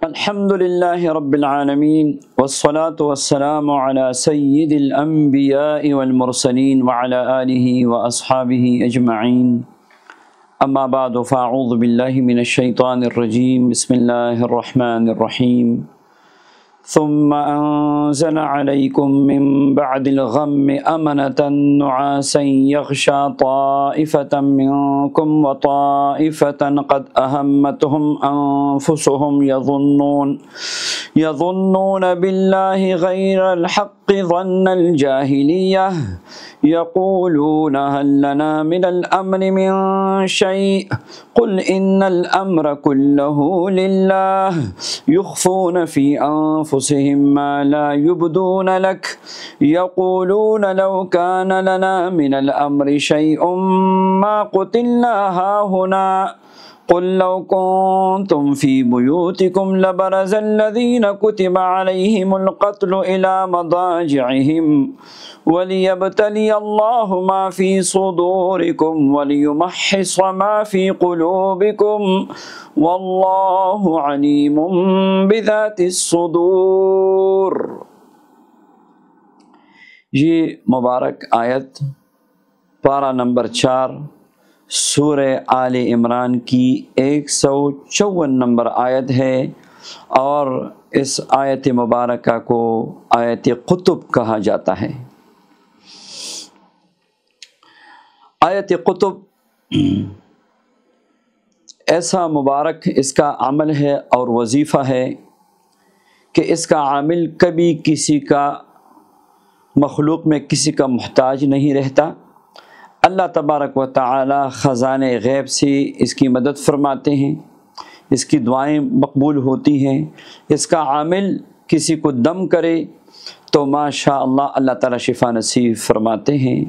الحمد لله رب العالمين والصلاة والسلام على سيد الأنبياء والمرسلين وعلى آله وأصحابه أجمعين. أما بعد فأعوذ بالله من الشيطان الرجيم. بسم الله الرحمن الرحيم. ثم أنزل عليكم من بعد الغم أمنة نعاسا يغشى طائفة منكم وطائفة قد أهمتهم أنفسهم يظنون بالله غير الحق ظن الجاهلية يقولون هل لنا من الأمر من شيء قل إن الأمر كله لله يخفون في أنفسهم ما لا يبدون لك يقولون لو كان لنا من الأمر شيء ما قتلنا هاهنا قل لو كنتم في بيوتكم لبرز الذين كتب عليهم القتل إلى مضاجعهم وليبتلي الله ما في صدوركم وليمحص ما في قلوبكم والله عليم بذات الصدور. یہ مبارک آیت پارہ نمبر 4 سورہ آل عمران کی 154 نمبر آیت ہے، اور اس آیت مبارکہ کو آیت قطب کہا جاتا ہے. آیت قطب ایسا مبارک اس کا عمل ہے اور وظیفہ ہے کہ اس کا عامل کبھی کسی کا مخلوق میں کسی کا محتاج نہیں رہتا. اللہ تبارک و تعالی خزانے غیب سے اس کی مدد فرماتے ہیں، اس کی دعائیں مقبول ہوتی ہیں. اس کا عامل کسی کو دم کرے تو ماشاء اللہ تعالی شفا نصیب فرماتے ہیں.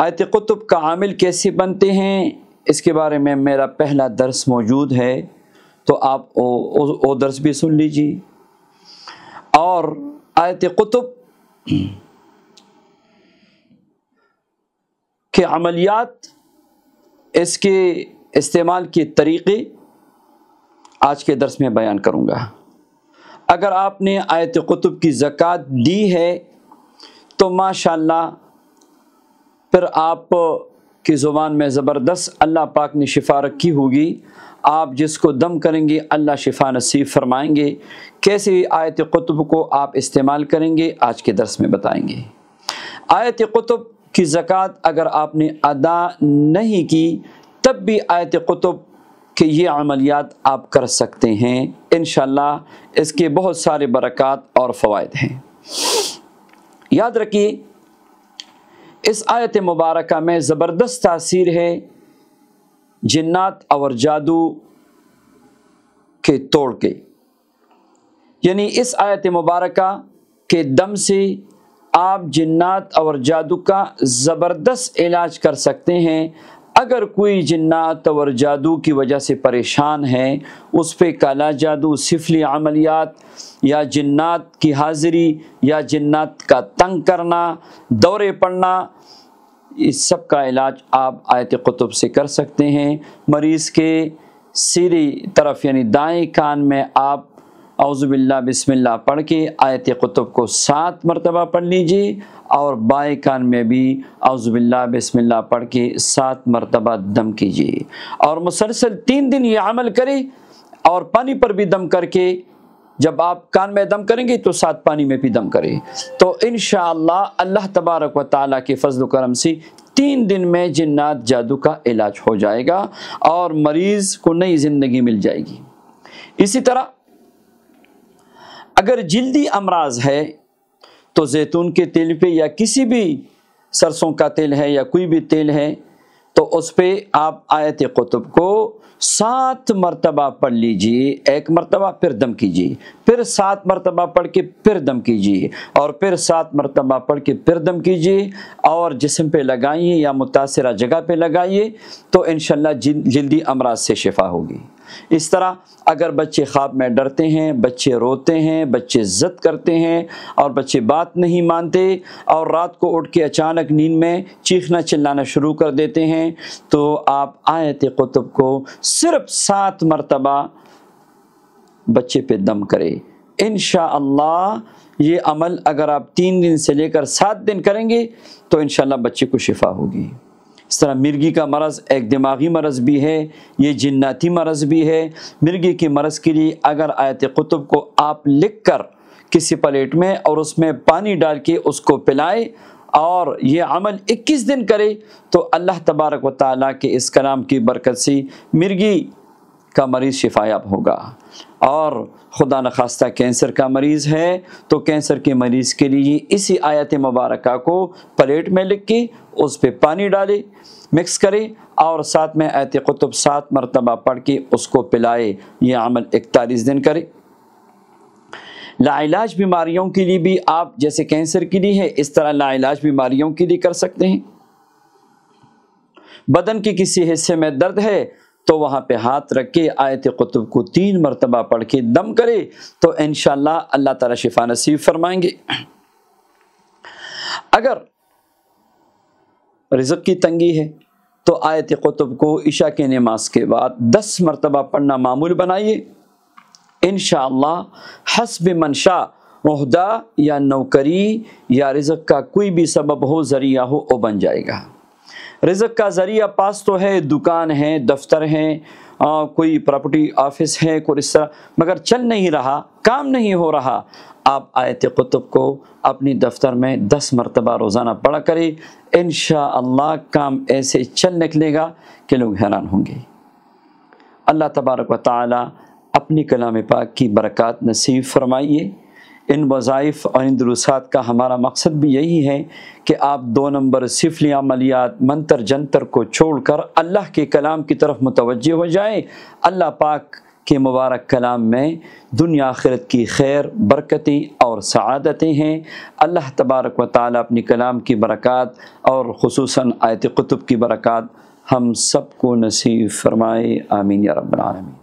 آیت قطب کا عامل کیسے بنتے ہیں اس کے بارے میں میرا پہلا درس موجود ہے، تو آپ وہ درس بھی سن لیجیے. اور آیت قطب کے عملیات، اس کے استعمال کے طریقے آج کے درس میں بیان کروں گا. اگر آپ نے آیت قطب کی زکوٰۃ دی ہے تو ماشاءاللہ پھر آپ کی زبان میں زبردست اللہ پاک نے شفا رکھی ہوگی. آپ جس کو دم کریں گے اللہ شفا نصیب فرمائیں گے. کیسے آیت قطب کو آپ استعمال کریں گے آج کے درس میں بتائیں گے. آیت قطب کی زکوٰۃ اگر آپ نے ادا نہیں کی تب بھی آیت قطب کے یہ عملیات آپ کر سکتے ہیں. انشاءاللہ اس کے بہت سارے برکات اور فوائد ہیں. یاد رکھیے اس آیت مبارکہ میں زبردست تاثیر ہے جنات اور جادو کے توڑ کے. یعنی اس آیت مبارکہ کے دم سے آپ جنات اور جادو کا زبردست علاج کر سکتے ہیں. اگر کوئی جنات اور جادو کی وجہ سے پریشان ہے، اس پہ کالا جادو، سفلی عملیات یا جنات کی حاضری یا جنات کا تنگ کرنا، دورے پڑنا، اس سب کا علاج آپ آیت قطب سے کر سکتے ہیں. مریض کے سیدھی طرف یعنی دائیں کان میں آپ اعوذ باللہ بسم اللہ پڑھ کے آیت قطب کو 7 مرتبہ پڑھ لیجیے، اور بائیں کان میں بھی اعوذ باللہ بسم اللہ پڑھ کے 7 مرتبہ دم کیجیے. اور مسلسل 3 دن یہ عمل کرے، اور پانی پر بھی دم کر کے، جب آپ کان میں دم کریں گے تو 7 پانی میں بھی دم کریں، تو انشاءاللہ اللہ تبارک و تعالیٰ کے فضل و کرم سے 3 دن میں جنات جادو کا علاج ہو جائے گا اور مریض کو نئی زندگی مل جائے گی. اسی طرح اگر جلدی امراض ہے تو زیتون کے تیل پہ یا کسی بھی سرسوں کا تیل ہے یا کوئی بھی تیل ہے تو اس پہ آپ آیت قطب کو 7 مرتبہ پڑھ لیجیے. 1 مرتبہ پھر دم کیجیے، پھر 7 مرتبہ پڑھ کے پھر دم کیجیے، اور پھر 7 مرتبہ پڑھ کے پھر دم کیجیے، اور جسم پہ لگائیے یا متاثرہ جگہ پہ لگائیے تو انشاءاللہ جلدی امراض سے شفا ہوگی. اس طرح اگر بچے خواب میں ڈرتے ہیں، بچے روتے ہیں، بچے ضد کرتے ہیں اور بچے بات نہیں مانتے اور رات کو اٹھ کے اچانک نیند میں چیخنا چلانا شروع کر دیتے ہیں، تو آپ آیت قطب کو صرف 7 مرتبہ بچے پہ دم کرے۔ انشاءاللہ یہ عمل اگر آپ 3 دن سے لے کر 7 دن کریں گے تو انشاءاللہ بچے کو شفا ہوگی۔ اس طرح مرگی کا مرض ایک دماغی مرض بھی ہے، یہ جناتی مرض بھی ہے۔ مرگی کے مرض کے لیے اگر آیت قطب کو آپ لکھ کر کسی پلیٹ میں اور اس میں پانی ڈال کے اس کو پلائے اور یہ عمل 21 دن کرے تو اللہ تبارک و تعالیٰ کے اس کلام کی برکت سے مرگی کا مریض شفا یاب ہوگا۔ اور خدا نخواستہ کینسر کا مریض ہے تو کینسر کے مریض کے لیے اسی آیت مبارکہ کو پلیٹ میں لکھ کے اس پہ پانی ڈالے، مکس کرے اور ساتھ میں آیت قطب 7 مرتبہ پڑھ کے اس کو پلائے۔ یہ عمل 41 دن کرے۔ لاعلاج بیماریوں کے لیے بھی آپ جیسے کینسر کے لیے ہے اس طرح لاعلاج بیماریوں کے لیے کر سکتے ہیں۔ بدن کے کسی حصے میں درد ہے تو وہاں پہ ہاتھ رکھ کے آیت قطب کو 3 مرتبہ پڑھ کے دم کرے تو انشاءاللہ اللہ تعالی شفا نصیب فرمائیں گے۔ اگر رزق کی تنگی ہے تو آیت قطب کو عشاء کی نماز کے بعد 10 مرتبہ پڑھنا معمول بنائیے، انشاءاللہ حسب منشا عہدہ یا نوکری یا رزق کا کوئی بھی سبب ہو، ذریعہ ہو، وہ بن جائے گا۔ رزق کا ذریعہ پاس تو ہے، دکان ہے، دفتر ہے، کوئی پراپرٹی آفس ہے، کوئی اس طرح، مگر چل نہیں رہا، کام نہیں ہو رہا۔ آپ آیت قطب کو اپنی دفتر میں 10 مرتبہ روزانہ پڑھا کرے، انشاءاللہ کام ایسے چل نکلے گا کہ لوگ حیران ہوں گے۔ اللہ تبارک و تعالی اپنی کلام پاک کی برکات نصیب فرمائیے۔ ان وظائف اور ان دروسات کا ہمارا مقصد بھی یہی ہے کہ آپ 2 نمبر سفلی عملیات منتر جنتر کو چھوڑ کر اللہ کے کلام کی طرف متوجہ ہو جائیں۔ اللہ پاک کے مبارک کلام میں دنیا آخرت کی خیر، برکتیں اور سعادتیں ہیں۔ اللہ تبارک و تعالی اپنی کلام کی برکات اور خصوصاً آیت قطب کی برکات ہم سب کو نصیب فرمائے، آمین یا رب العالمین۔